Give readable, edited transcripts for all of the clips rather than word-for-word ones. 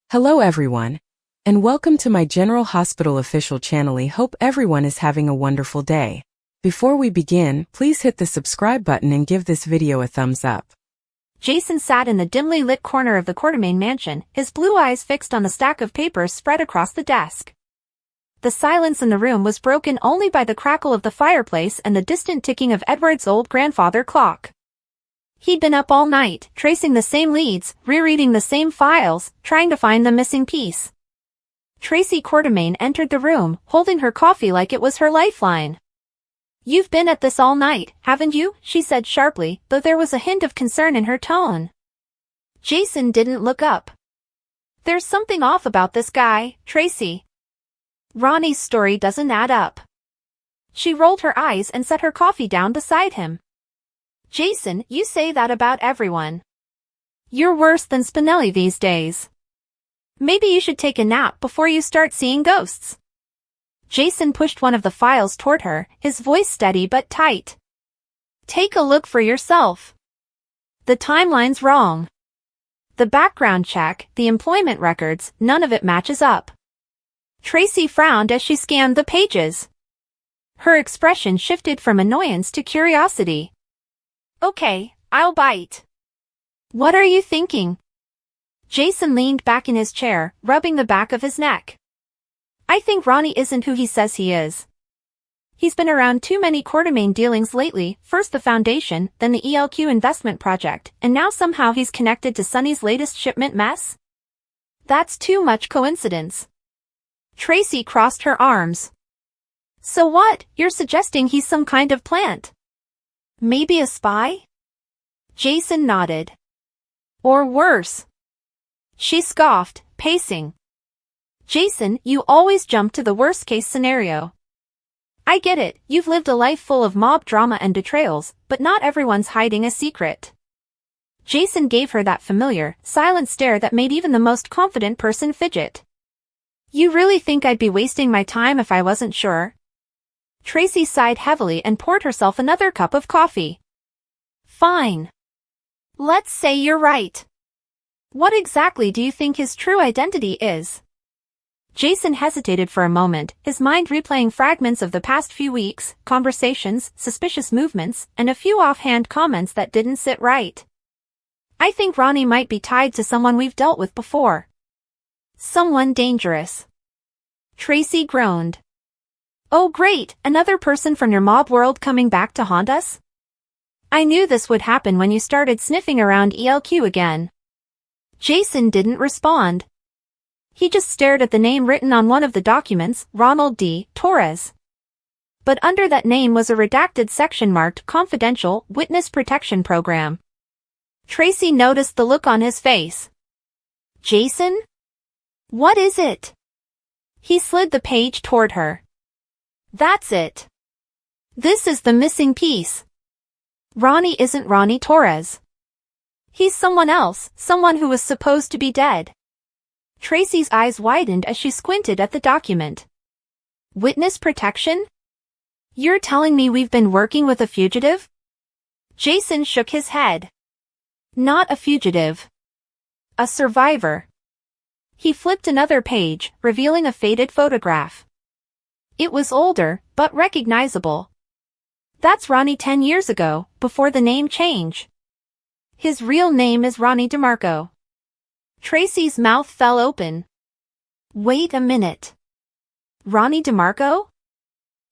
Hello everyone, and welcome to my General Hospital official channel. I hope everyone is having a wonderful day. Before we begin, please hit the subscribe button and give this video a thumbs up. Jason sat in the dimly lit corner of the Quartermain mansion, his blue eyes fixed on the stack of papers spread across the desk. The silence in the room was broken only by the crackle of the fireplace and the distant ticking of Edward's old grandfather clock. He'd been up all night, tracing the same leads, rereading the same files, trying to find the missing piece. Tracy Quartermain entered the room, holding her coffee like it was her lifeline. "You've been at this all night, haven't you?" she said sharply, though there was a hint of concern in her tone. Jason didn't look up. "There's something off about this guy, Tracy. Ronnie's story doesn't add up." She rolled her eyes and set her coffee down beside him. "Jason, you say that about everyone. You're worse than Spinelli these days. Maybe you should take a nap before you start seeing ghosts." Jason pushed one of the files toward her, his voice steady but tight. "Take a look for yourself. The timeline's wrong. The background check, the employment records, none of it matches up." Tracy frowned as she scanned the pages. Her expression shifted from annoyance to curiosity. "Okay, I'll bite." "What are you thinking?" Jason leaned back in his chair, rubbing the back of his neck. "I think Ronnie isn't who he says he is. He's been around too many Quartermain dealings lately, first the foundation, then the ELQ investment project, and now somehow he's connected to Sonny's latest shipment mess? That's too much coincidence." Tracy crossed her arms. "So what, you're suggesting he's some kind of plant? Maybe a spy?" Jason nodded. "Or worse." She scoffed, pacing. "Jason, you always jump to the worst-case scenario. I get it, you've lived a life full of mob drama and betrayals, but not everyone's hiding a secret." Jason gave her that familiar, silent stare that made even the most confident person fidget. "You really think I'd be wasting my time if I wasn't sure?" Tracy sighed heavily and poured herself another cup of coffee. "Fine. Let's say you're right. What exactly do you think his true identity is?" Jason hesitated for a moment, his mind replaying fragments of the past few weeks, conversations, suspicious movements, and a few offhand comments that didn't sit right. "I think Ronnie might be tied to someone we've dealt with before. Someone dangerous." Tracy groaned. "Oh great, another person from your mob world coming back to haunt us? I knew this would happen when you started sniffing around ELQ again." Jason didn't respond. He just stared at the name written on one of the documents, Ronald D. Torres. But under that name was a redacted section marked Confidential Witness Protection Program. Tracy noticed the look on his face. "Jason? What is it?" He slid the page toward her. "That's it. This is the missing piece. Ronnie isn't Ronnie Torres. He's someone else, someone who was supposed to be dead." Tracy's eyes widened as she squinted at the document. "Witness protection? You're telling me we've been working with a fugitive?" Jason shook his head. "Not a fugitive. A survivor." He flipped another page, revealing a faded photograph. It was older, but recognizable. That's Ronnie 10 years ago, before the name change. His real name is Ronnie DeMarco. Tracy's mouth fell open. "Wait a minute. Ronnie DeMarco?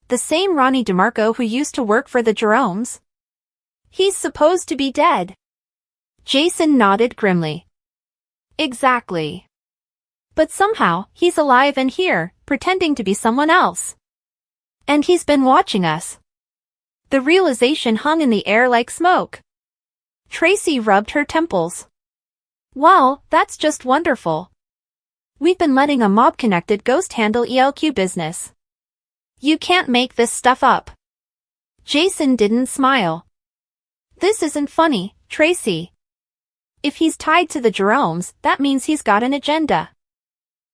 The same Ronnie DeMarco who used to work for the Jeromes? He's supposed to be dead." Jason nodded grimly. "Exactly. But somehow, he's alive and here, pretending to be someone else. And he's been watching us." The realization hung in the air like smoke. Tracy rubbed her temples. "Well, that's just wonderful. We've been letting a mob-connected ghost handle ELQ business. You can't make this stuff up." Jason didn't smile. "This isn't funny, Tracy. If he's tied to the Jeromes, that means he's got an agenda.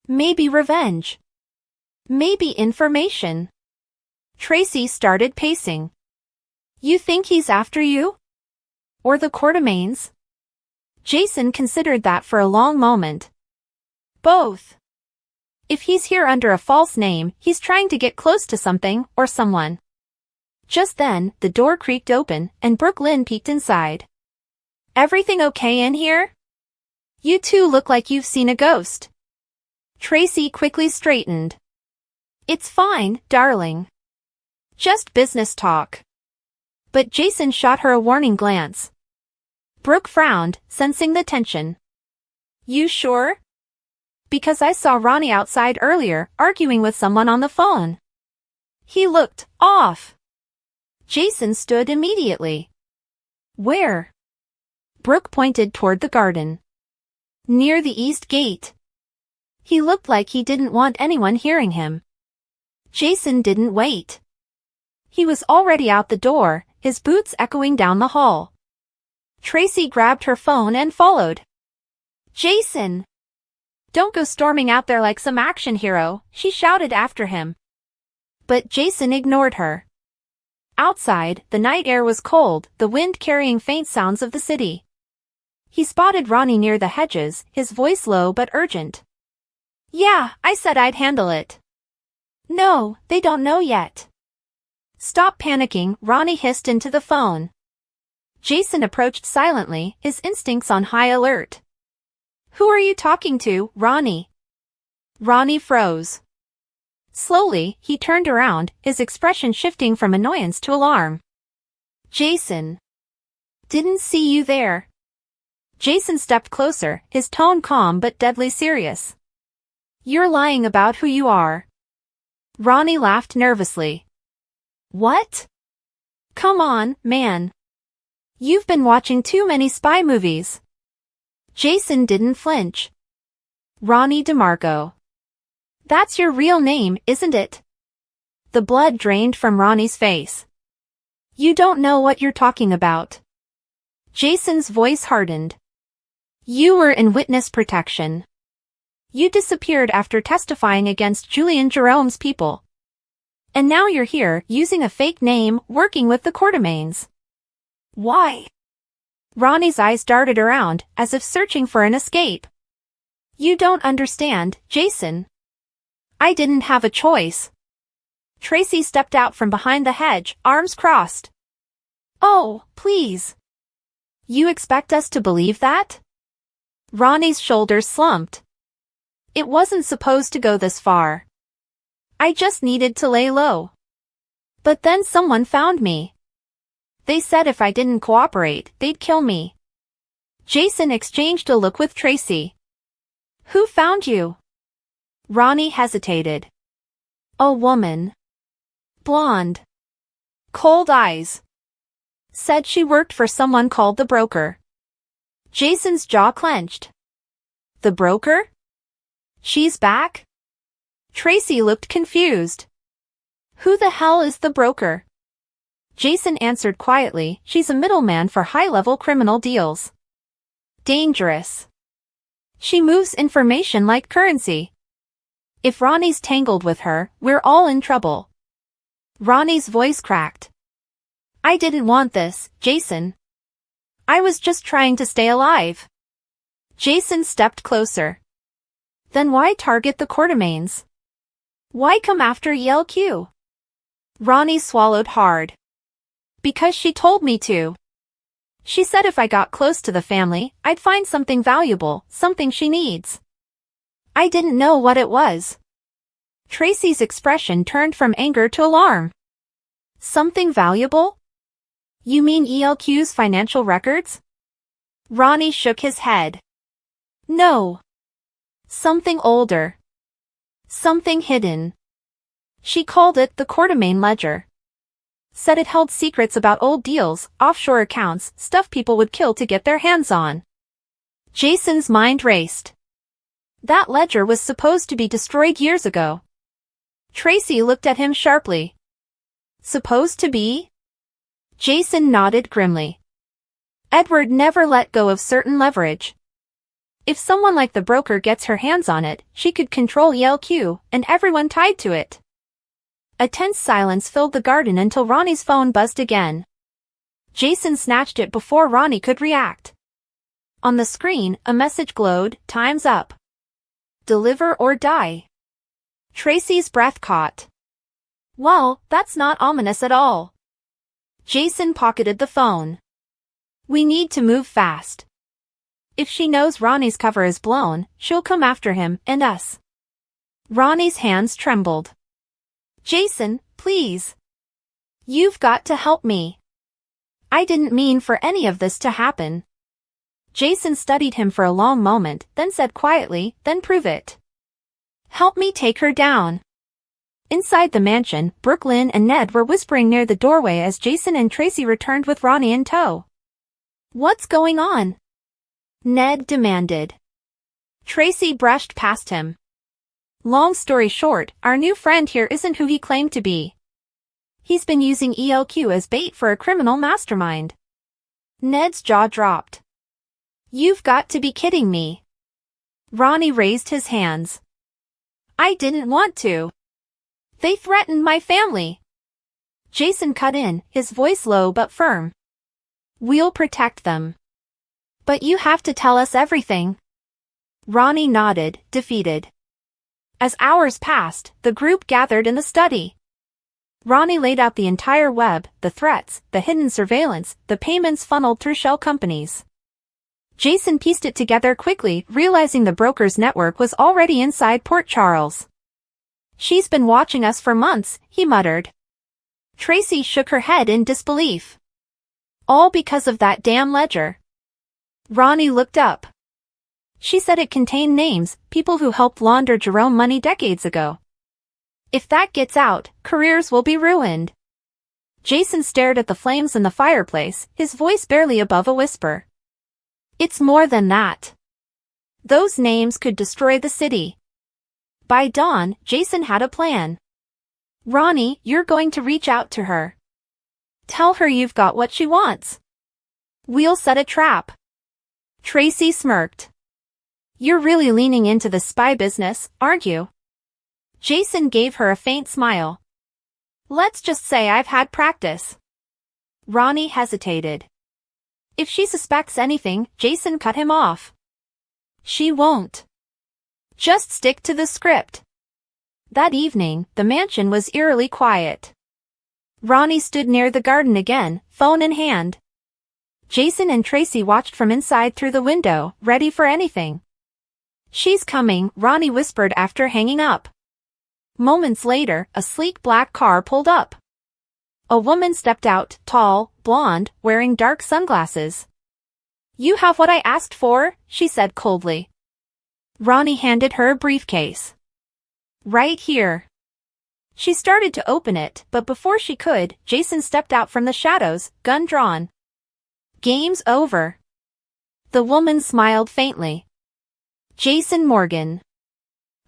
Maybe revenge. Maybe information." Tracy started pacing. "You think he's after you? Or the Quartermains?" Jason considered that for a long moment. Both. If he's here under a false name, he's trying to get close to something or someone. Just then, the door creaked open, and Brooklyn peeked inside. Everything okay in here? You two look like you've seen a ghost. Tracy quickly straightened. It's fine, darling. Just business talk. But Jason shot her a warning glance. Brooke frowned, sensing the tension. You sure? Because I saw Ronnie outside earlier, arguing with someone on the phone. He looked off. Jason stood immediately. Where? Brooke pointed toward the garden. Near the east gate. He looked like he didn't want anyone hearing him. Jason didn't wait. He was already out the door, his boots echoing down the hall. Tracy grabbed her phone and followed. Jason! Don't go storming out there like some action hero, she shouted after him. But Jason ignored her. Outside, the night air was cold, the wind carrying faint sounds of the city. He spotted Ronnie near the hedges, his voice low but urgent. Yeah, I said I'd handle it. No, they don't know yet. Stop panicking, Ronnie hissed into the phone. Jason approached silently, his instincts on high alert. Who are you talking to, Ronnie? Ronnie froze. Slowly, he turned around, his expression shifting from annoyance to alarm. Jason. Didn't see you there. Jason stepped closer, his tone calm but deadly serious. You're lying about who you are. Ronnie laughed nervously. What? Come on, man. You've been watching too many spy movies. Jason didn't flinch. Ronnie DeMarco. That's your real name, isn't it? The blood drained from Ronnie's face. You don't know what you're talking about. Jason's voice hardened. You were in witness protection. You disappeared after testifying against Julian Jerome's people. And now you're here, using a fake name, working with the Quartermaines. Why? Ronnie's eyes darted around, as if searching for an escape. You don't understand, Jason. I didn't have a choice. Tracy stepped out from behind the hedge, arms crossed. Oh, please. You expect us to believe that? Ronnie's shoulders slumped. It wasn't supposed to go this far. I just needed to lay low. But then someone found me. They said if I didn't cooperate, they'd kill me. Jason exchanged a look with Tracy. Who found you? Ronnie hesitated. A woman. Blonde. Cold eyes. Said she worked for someone called the broker. Jason's jaw clenched. The broker? She's back? Tracy looked confused. Who the hell is the broker? Jason answered quietly, she's a middleman for high-level criminal deals. Dangerous. She moves information like currency. If Ronnie's tangled with her, we're all in trouble. Ronnie's voice cracked. I didn't want this, Jason. I was just trying to stay alive. Jason stepped closer. Then why target the Quartermaines? Why come after ELQ? Ronnie swallowed hard. Because she told me to. She said if I got close to the family, I'd find something valuable, something she needs. I didn't know what it was. Tracy's expression turned from anger to alarm. Something valuable? You mean ELQ's financial records? Ronnie shook his head. No. Something older. Something hidden. She called it the Quartermaine Ledger. Said it held secrets about old deals, offshore accounts, stuff people would kill to get their hands on. Jason's mind raced. That ledger was supposed to be destroyed years ago. Tracy looked at him sharply. Supposed to be? Jason nodded grimly. Edward never let go of certain leverage. If someone like the broker gets her hands on it, she could control ELQ, and everyone tied to it. A tense silence filled the garden until Ronnie's phone buzzed again. Jason snatched it before Ronnie could react. On the screen, a message glowed, "Time's up." Deliver or die. Tracy's breath caught. Well, that's not ominous at all. Jason pocketed the phone. We need to move fast. If she knows Ronnie's cover is blown, she'll come after him and us. Ronnie's hands trembled. Jason, please. You've got to help me. I didn't mean for any of this to happen. Jason studied him for a long moment, then said quietly, then prove it. Help me take her down. Inside the mansion, Brooklyn and Ned were whispering near the doorway as Jason and Tracy returned with Ronnie in tow. What's going on? Ned demanded. Tracy brushed past him. Long story short, our new friend here isn't who he claimed to be. He's been using ELQ as bait for a criminal mastermind. Ned's jaw dropped. You've got to be kidding me. Ronnie raised his hands. I didn't want to. They threatened my family. Jason cut in, his voice low but firm. We'll protect them. But you have to tell us everything. Ronnie nodded, defeated. As hours passed, the group gathered in the study. Ronnie laid out the entire web, the threats, the hidden surveillance, the payments funneled through shell companies. Jason pieced it together quickly, realizing the broker's network was already inside Port Charles. She's been watching us for months, he muttered. Tracy shook her head in disbelief. All because of that damn ledger. Ronnie looked up. She said it contained names, people who helped launder Jerome money decades ago. If that gets out, careers will be ruined. Jason stared at the flames in the fireplace, his voice barely above a whisper. It's more than that. Those names could destroy the city. By dawn, Jason had a plan. Ronnie, you're going to reach out to her. Tell her you've got what she wants. We'll set a trap. Tracy smirked. You're really leaning into the spy business, aren't you? Jason gave her a faint smile. Let's just say I've had practice. Ronnie hesitated. If she suspects anything, Jason cut him off. She won't. Just stick to the script. That evening, the mansion was eerily quiet. Ronnie stood near the garden again, phone in hand. Jason and Tracy watched from inside through the window, ready for anything. She's coming, Ronnie whispered after hanging up. Moments later, a sleek black car pulled up. A woman stepped out, tall, blonde, wearing dark sunglasses. You have what I asked for, she said coldly. Ronnie handed her a briefcase. Right here. She started to open it, but before she could, Jason stepped out from the shadows, gun drawn. Game's over. The woman smiled faintly. Jason Morgan.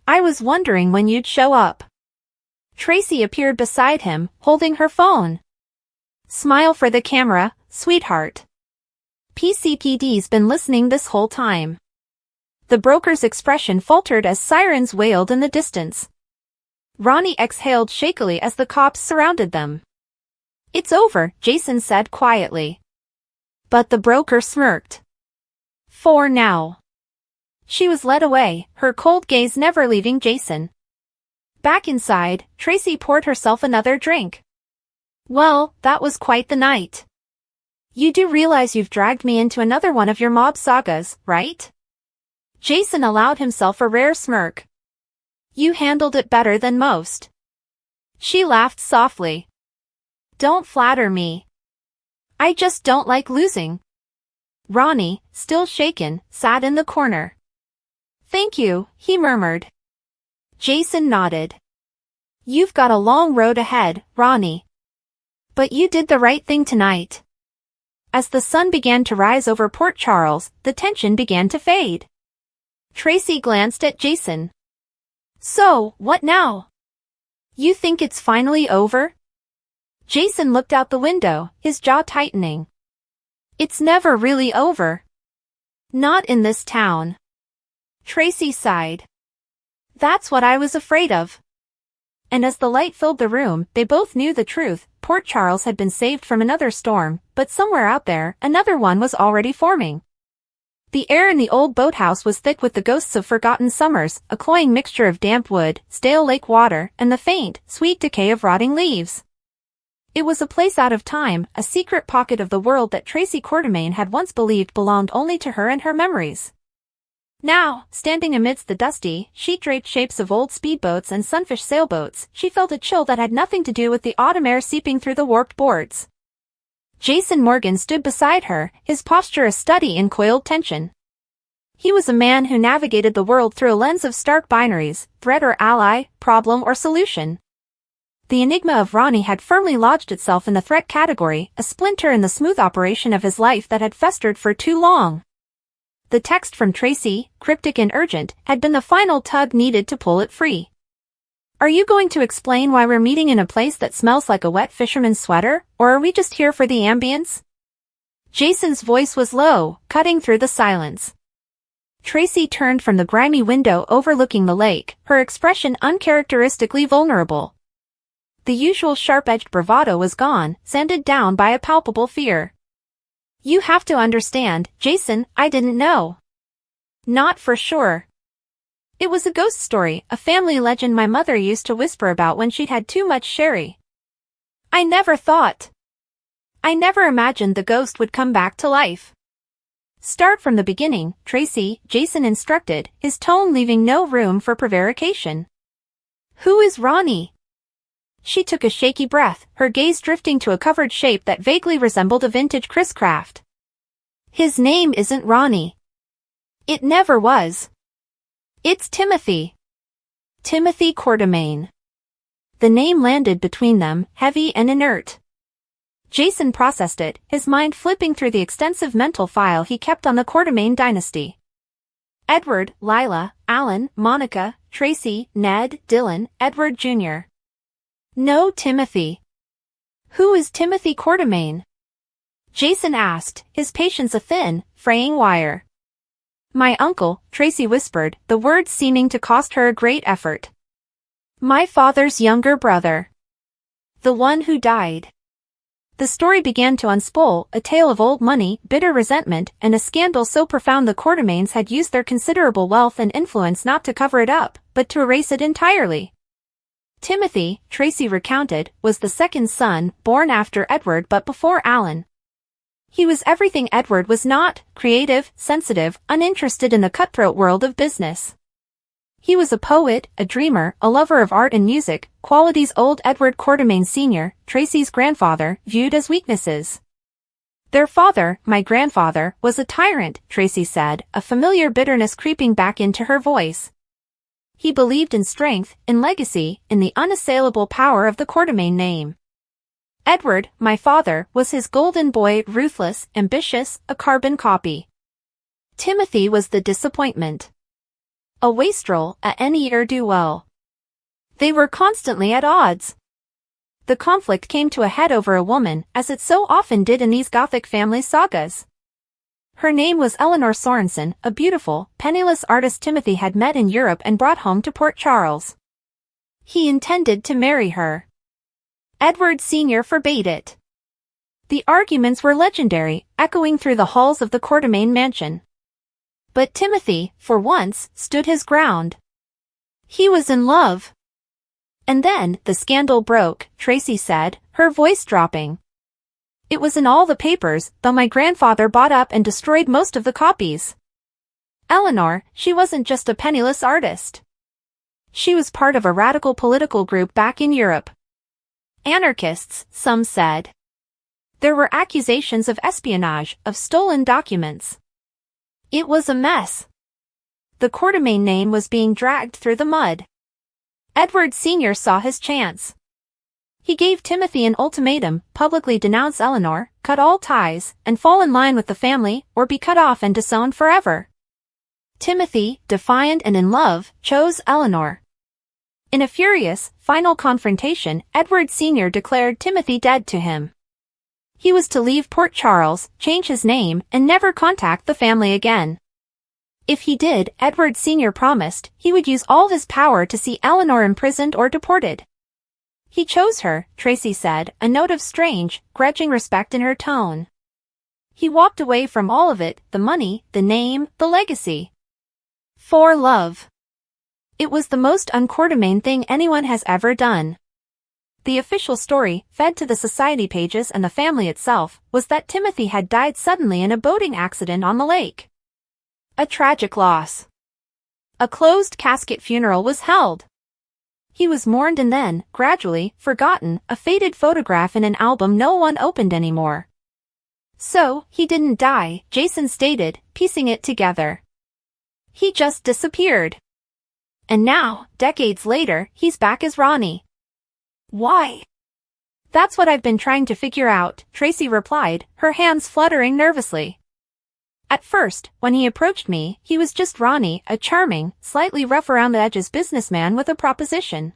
I was wondering when you'd show up. Tracy appeared beside him, holding her phone. Smile for the camera, sweetheart. PCPD's been listening this whole time. The broker's expression faltered as sirens wailed in the distance. Ronnie exhaled shakily as the cops surrounded them. It's over, Jason said quietly. But the broker smirked. For now. She was led away, her cold gaze never leaving Jason. Back inside, Tracy poured herself another drink. Well, that was quite the night. You do realize you've dragged me into another one of your mob sagas, right? Jason allowed himself a rare smirk. You handled it better than most. She laughed softly. Don't flatter me. I just don't like losing. Ronnie, still shaken, sat in the corner. Thank you, he murmured. Jason nodded. You've got a long road ahead, Ronnie. But you did the right thing tonight. As the sun began to rise over Port Charles, the tension began to fade. Tracy glanced at Jason. So, what now? You think it's finally over? Jason looked out the window, his jaw tightening. It's never really over. Not in this town. Tracy sighed. That's what I was afraid of. And as the light filled the room, they both knew the truth. Port Charles had been saved from another storm, but somewhere out there, another one was already forming. The air in the old boathouse was thick with the ghosts of forgotten summers, a cloying mixture of damp wood, stale lake water, and the faint, sweet decay of rotting leaves. It was a place out of time, a secret pocket of the world that Tracy Quartermaine had once believed belonged only to her and her memories. Now, standing amidst the dusty, sheet-draped shapes of old speedboats and sunfish sailboats, she felt a chill that had nothing to do with the autumn air seeping through the warped boards. Jason Morgan stood beside her, his posture a study in coiled tension. He was a man who navigated the world through a lens of stark binaries, threat or ally, problem or solution. The enigma of Ronnie had firmly lodged itself in the threat category, a splinter in the smooth operation of his life that had festered for too long. The text from Tracy, cryptic and urgent, had been the final tug needed to pull it free. "Are you going to explain why we're meeting in a place that smells like a wet fisherman's sweater, or are we just here for the ambience?" Jason's voice was low, cutting through the silence. Tracy turned from the grimy window overlooking the lake, her expression uncharacteristically vulnerable. The usual sharp-edged bravado was gone, sanded down by a palpable fear. "You have to understand, Jason, I didn't know." "Not for sure. It was a ghost story, a family legend my mother used to whisper about when she'd had too much sherry. I never imagined the ghost would come back to life." "Start from the beginning, Tracy," Jason instructed, his tone leaving no room for prevarication. "Who is Ronnie?" She took a shaky breath, her gaze drifting to a covered shape that vaguely resembled a vintage Chris Craft. "His name isn't Ronnie. It never was. It's Timothy. Timothy Quartermaine." The name landed between them, heavy and inert. Jason processed it, his mind flipping through the extensive mental file he kept on the Quartermaine dynasty. Edward, Lila, Alan, Monica, Tracy, Ned, Dylan, Edward Jr. No Timothy. "Who is Timothy Quartermaine?" Jason asked, his patience a thin, fraying wire. "My uncle," Tracy whispered, the words seeming to cost her a great effort. "My father's younger brother. The one who died." The story began to unspool, a tale of old money, bitter resentment, and a scandal so profound the Quartermaines had used their considerable wealth and influence not to cover it up, but to erase it entirely. Timothy, Tracy recounted, was the second son, born after Edward but before Alan. He was everything Edward was not: creative, sensitive, uninterested in the cutthroat world of business. He was a poet, a dreamer, a lover of art and music, qualities old Edward Quartermaine Sr., Tracy's grandfather, viewed as weaknesses. Their father, my grandfather, was a tyrant, Tracy said, a familiar bitterness creeping back into her voice. He believed in strength, in legacy, in the unassailable power of the Quartermaine name. Edward, my father, was his golden boy, ruthless, ambitious, a carbon copy. Timothy was the disappointment. A wastrel, a ne'er-do-well. They were constantly at odds. The conflict came to a head over a woman, as it so often did in these Gothic family sagas. Her name was Eleanor Sorensen, a beautiful, penniless artist Timothy had met in Europe and brought home to Port Charles. He intended to marry her. Edward Sr. forbade it. The arguments were legendary, echoing through the halls of the Quartermaine mansion. But Timothy, for once, stood his ground. He was in love. "And then, the scandal broke," Tracy said, her voice dropping. "It was in all the papers, though my grandfather bought up and destroyed most of the copies. Eleanor, she wasn't just a penniless artist. She was part of a radical political group back in Europe. Anarchists, some said. There were accusations of espionage, of stolen documents. It was a mess. The Quartermaine name was being dragged through the mud. Edward Sr. saw his chance. He gave Timothy an ultimatum: publicly denounce Eleanor, cut all ties, and fall in line with the family, or be cut off and disowned forever. Timothy, defiant and in love, chose Eleanor. In a furious, final confrontation, Edward Sr. declared Timothy dead to him. He was to leave Port Charles, change his name, and never contact the family again. If he did, Edward Sr. promised, he would use all his power to see Eleanor imprisoned or deported. He chose her, Tracy said, a note of strange, grudging respect in her tone. He walked away from all of it, the money, the name, the legacy. For love. It was the most unquartermain thing anyone has ever done. The official story, fed to the society pages and the family itself, was that Timothy had died suddenly in a boating accident on the lake. A tragic loss. A closed casket funeral was held. He was mourned and then, gradually, forgotten, a faded photograph in an album no one opened anymore. So, he didn't die, Jason stated, piecing it together. He just disappeared. And now, decades later, he's back as Ronnie. Why? That's what I've been trying to figure out, Tracy replied, her hands fluttering nervously. At first, when he approached me, he was just Ronnie, a charming, slightly rough around the edges businessman with a proposition.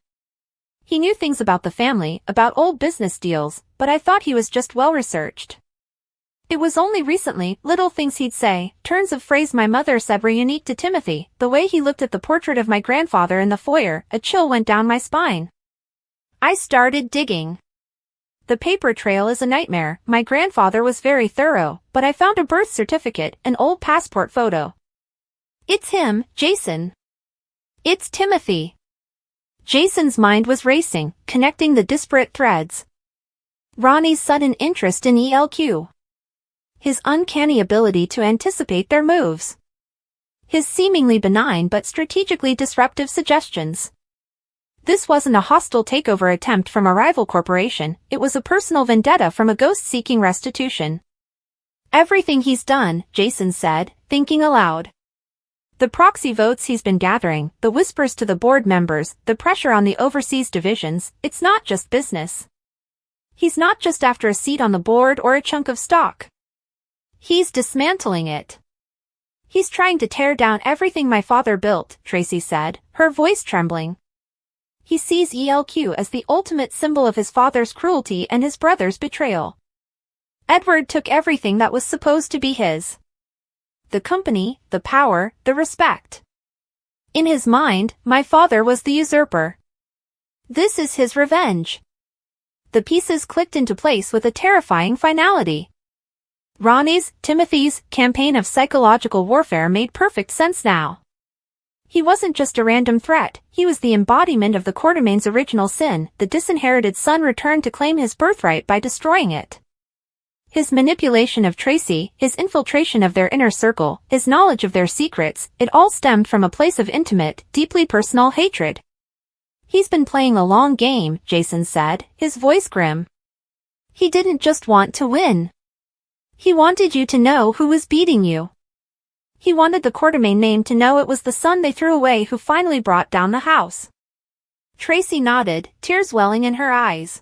He knew things about the family, about old business deals, but I thought he was just well-researched. It was only recently, little things he'd say, turns of phrase my mother said were unique to Timothy, the way he looked at the portrait of my grandfather in the foyer, a chill went down my spine. I started digging. The paper trail is a nightmare. My grandfather was very thorough, but I found a birth certificate, an old passport photo. It's him, Jason. It's Timothy. Jason's mind was racing, connecting the disparate threads. Ronnie's sudden interest in ELQ. His uncanny ability to anticipate their moves. His seemingly benign but strategically disruptive suggestions. This wasn't a hostile takeover attempt from a rival corporation, it was a personal vendetta from a ghost seeking restitution. Everything he's done, Jason said, thinking aloud. The proxy votes he's been gathering, the whispers to the board members, the pressure on the overseas divisions, it's not just business. He's not just after a seat on the board or a chunk of stock. He's dismantling it. He's trying to tear down everything my father built, Tracy said, her voice trembling. He sees ELQ as the ultimate symbol of his father's cruelty and his brother's betrayal. Edward took everything that was supposed to be his. The company, the power, the respect. In his mind, my father was the usurper. This is his revenge. The pieces clicked into place with a terrifying finality. Ronnie's, Timothy's, campaign of psychological warfare made perfect sense now. He wasn't just a random threat, he was the embodiment of the Quartermain's original sin, the disinherited son returned to claim his birthright by destroying it. His manipulation of Tracy, his infiltration of their inner circle, his knowledge of their secrets, it all stemmed from a place of intimate, deeply personal hatred. He's been playing a long game, Jason said, his voice grim. He didn't just want to win. He wanted you to know who was beating you. He wanted the Quartermain name to know it was the son they threw away who finally brought down the house. Tracy nodded, tears welling in her eyes.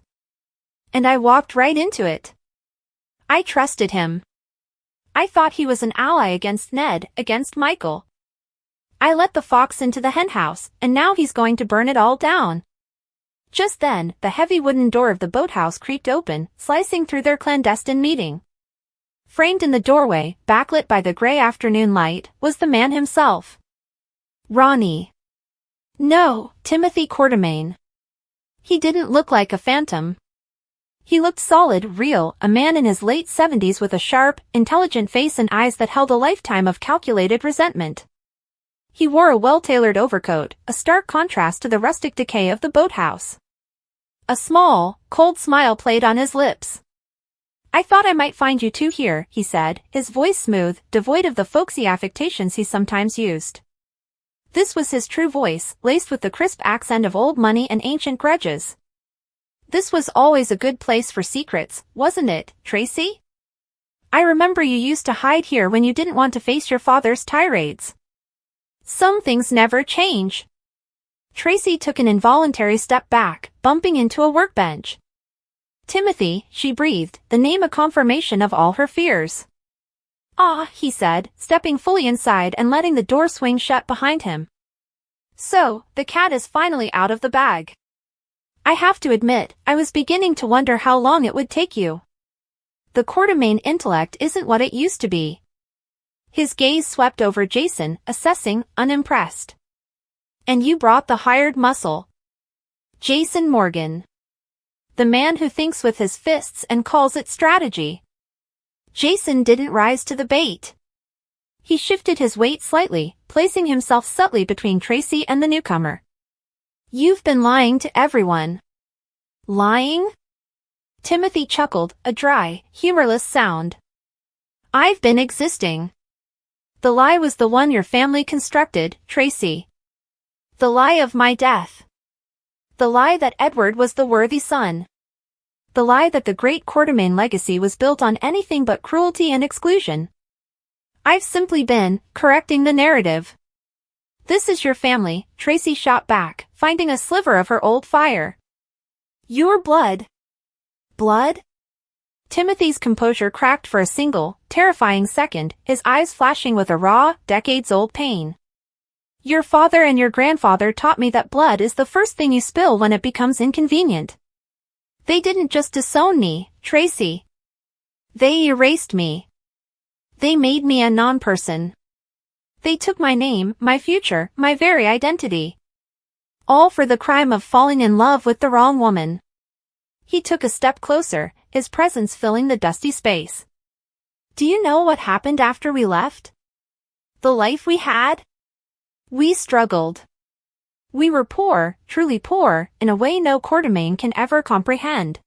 And I walked right into it. I trusted him. I thought he was an ally against Ned, against Michael. I let the fox into the henhouse, and now he's going to burn it all down. Just then, the heavy wooden door of the boathouse creaked open, slicing through their clandestine meeting. Framed in the doorway, backlit by the gray afternoon light, was the man himself. Ronnie. No, Timothy Quartermain. He didn't look like a phantom. He looked solid, real, a man in his late 70s with a sharp, intelligent face and eyes that held a lifetime of calculated resentment. He wore a well-tailored overcoat, a stark contrast to the rustic decay of the boathouse. A small, cold smile played on his lips. I thought I might find you two here, he said, his voice smooth, devoid of the folksy affectations he sometimes used. This was his true voice, laced with the crisp accent of old money and ancient grudges. This was always a good place for secrets, wasn't it, Tracy? I remember you used to hide here when you didn't want to face your father's tirades. Some things never change. Tracy took an involuntary step back, bumping into a workbench. Timothy, she breathed, the name a confirmation of all her fears. Ah, he said, stepping fully inside and letting the door swing shut behind him. So, the cat is finally out of the bag. I have to admit, I was beginning to wonder how long it would take you. The Quartermain intellect isn't what it used to be. His gaze swept over Jason, assessing, unimpressed. And you brought the hired muscle. Jason Morgan. The man who thinks with his fists and calls it strategy. Jason didn't rise to the bait. He shifted his weight slightly, placing himself subtly between Tracy and the newcomer. You've been lying to everyone. Lying? Timothy chuckled, a dry, humorless sound. I've been existing. The lie was the one your family constructed, Tracy. The lie of my death. The lie that Edward was the worthy son. The lie that the great Quartermain legacy was built on anything but cruelty and exclusion. I've simply been correcting the narrative. This is your family, Tracy shot back, finding a sliver of her old fire. Your blood. Blood? Timothy's composure cracked for a single, terrifying second, his eyes flashing with a raw, decades-old pain. Your father and your grandfather taught me that blood is the first thing you spill when it becomes inconvenient. They didn't just disown me, Tracy. They erased me. They made me a non-person. They took my name, my future, my very identity. All for the crime of falling in love with the wrong woman. He took a step closer, his presence filling the dusty space. Do you know what happened after we left? The life we had? We struggled. We were poor, truly poor, in a way no Quartermain can ever comprehend.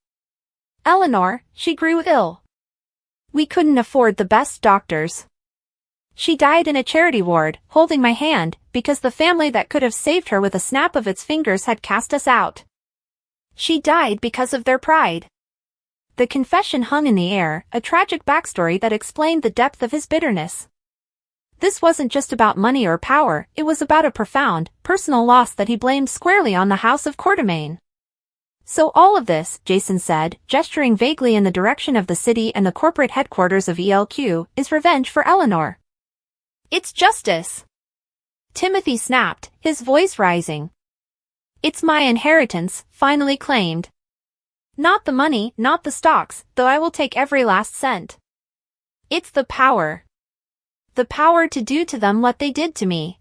Eleanor, she grew ill. We couldn't afford the best doctors. She died in a charity ward, holding my hand, because the family that could have saved her with a snap of its fingers had cast us out. She died because of their pride. The confession hung in the air, a tragic backstory that explained the depth of his bitterness. This wasn't just about money or power, it was about a profound, personal loss that he blamed squarely on the House of Quartermain. So all of this, Jason said, gesturing vaguely in the direction of the city and the corporate headquarters of ELQ, is revenge for Eleanor. It's justice. Timothy snapped, his voice rising. It's my inheritance, finally claimed. Not the money, not the stocks, though I will take every last cent. It's the power. The power to do to them what they did to me.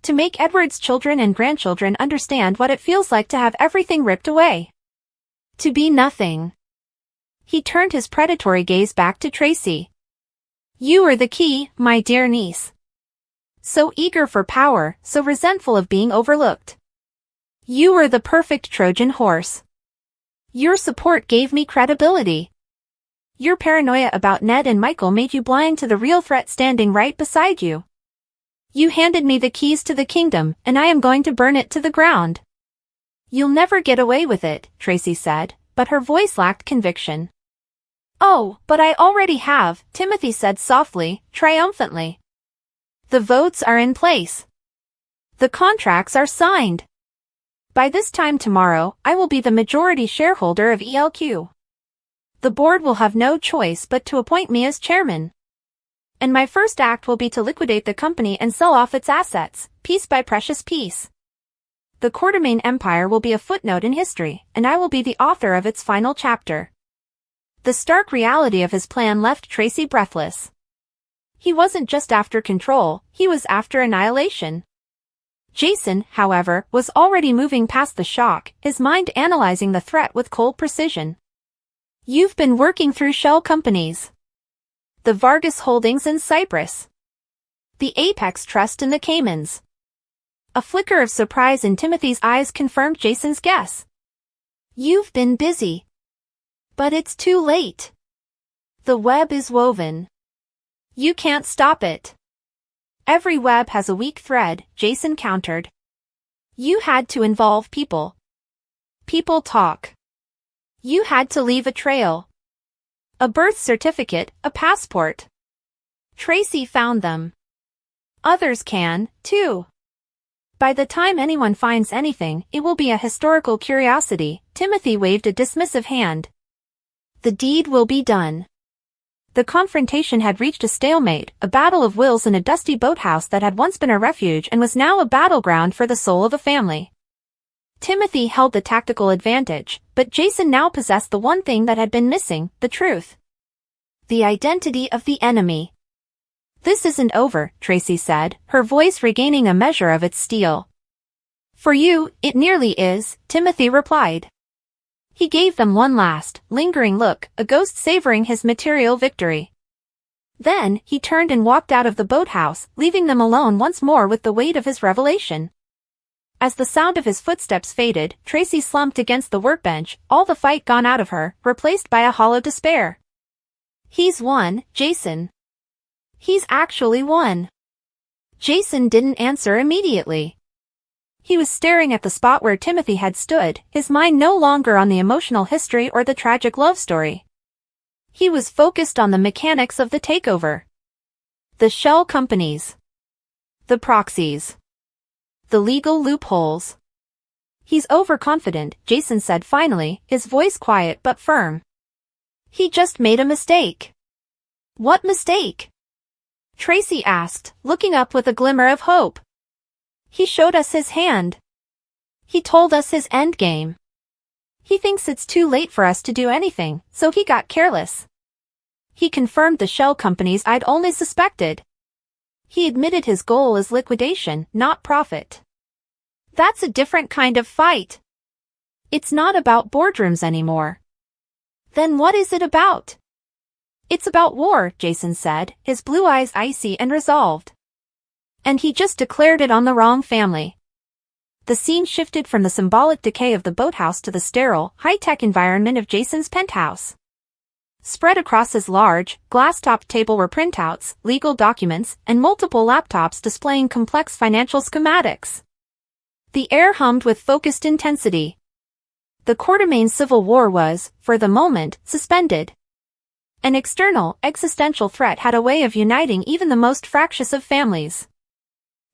To make Edward's children and grandchildren understand what it feels like to have everything ripped away. To be nothing. He turned his predatory gaze back to Tracy. You are the key, my dear niece. So eager for power, so resentful of being overlooked. You were the perfect Trojan horse. Your support gave me credibility. Your paranoia about Ned and Michael made you blind to the real threat standing right beside you. You handed me the keys to the kingdom, and I am going to burn it to the ground. You'll never get away with it, Tracy said, but her voice lacked conviction. Oh, but I already have, Timothy said softly, triumphantly. The votes are in place. The contracts are signed. By this time tomorrow, I will be the majority shareholder of ELQ. The board will have no choice but to appoint me as chairman. And my first act will be to liquidate the company and sell off its assets, piece by precious piece. The Quartermain Empire will be a footnote in history, and I will be the author of its final chapter. The stark reality of his plan left Tracy breathless. He wasn't just after control, he was after annihilation. Jason, however, was already moving past the shock, his mind analyzing the threat with cold precision. You've been working through shell companies. The Vargas Holdings in Cyprus. The Apex Trust in the Caymans. A flicker of surprise in Timothy's eyes confirmed Jason's guess. You've been busy. But it's too late. The web is woven. You can't stop it. Every web has a weak thread, Jason countered. You had to involve people. People talk. You had to leave a trail. A birth certificate, a passport. Tracy found them. Others can, too. By the time anyone finds anything, it will be a historical curiosity. Timothy waved a dismissive hand. The deed will be done. The confrontation had reached a stalemate, a battle of wills in a dusty boathouse that had once been a refuge and was now a battleground for the soul of a family. Timothy held the tactical advantage, but Jason now possessed the one thing that had been missing, the truth. The identity of the enemy. This isn't over, Tracy said, her voice regaining a measure of its steel. For you, it nearly is, Timothy replied. He gave them one last, lingering look, a ghost savoring his material victory. Then, he turned and walked out of the boathouse, leaving them alone once more with the weight of his revelation. As the sound of his footsteps faded, Tracy slumped against the workbench, all the fight gone out of her, replaced by a hollow despair. He's won, Jason. He's actually won. Jason didn't answer immediately. He was staring at the spot where Timothy had stood, his mind no longer on the emotional history or the tragic love story. He was focused on the mechanics of the takeover. The shell companies. The proxies. The legal loopholes. He's overconfident, Jason said finally, his voice quiet but firm. He just made a mistake. What mistake? Tracy asked, looking up with a glimmer of hope. He showed us his hand. He told us his endgame. He thinks it's too late for us to do anything, so he got careless. He confirmed the shell companies I'd only suspected. He admitted his goal is liquidation, not profit. That's a different kind of fight. It's not about boardrooms anymore. Then what is it about? It's about war, Jason said, his blue eyes icy and resolved. And he just declared it on the wrong family. The scene shifted from the symbolic decay of the boathouse to the sterile, high-tech environment of Jason's penthouse. Spread across his large, glass-topped table were printouts, legal documents, and multiple laptops displaying complex financial schematics. The air hummed with focused intensity. The Quartermain Civil War was, for the moment, suspended. An external, existential threat had a way of uniting even the most fractious of families.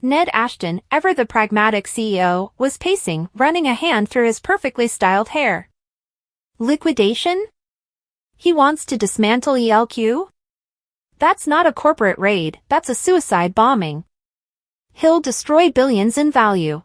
Ned Ashton, ever the pragmatic CEO, was pacing, running a hand through his perfectly styled hair. Liquidation? He wants to dismantle ELQ? That's not a corporate raid, that's a suicide bombing. He'll destroy billions in value.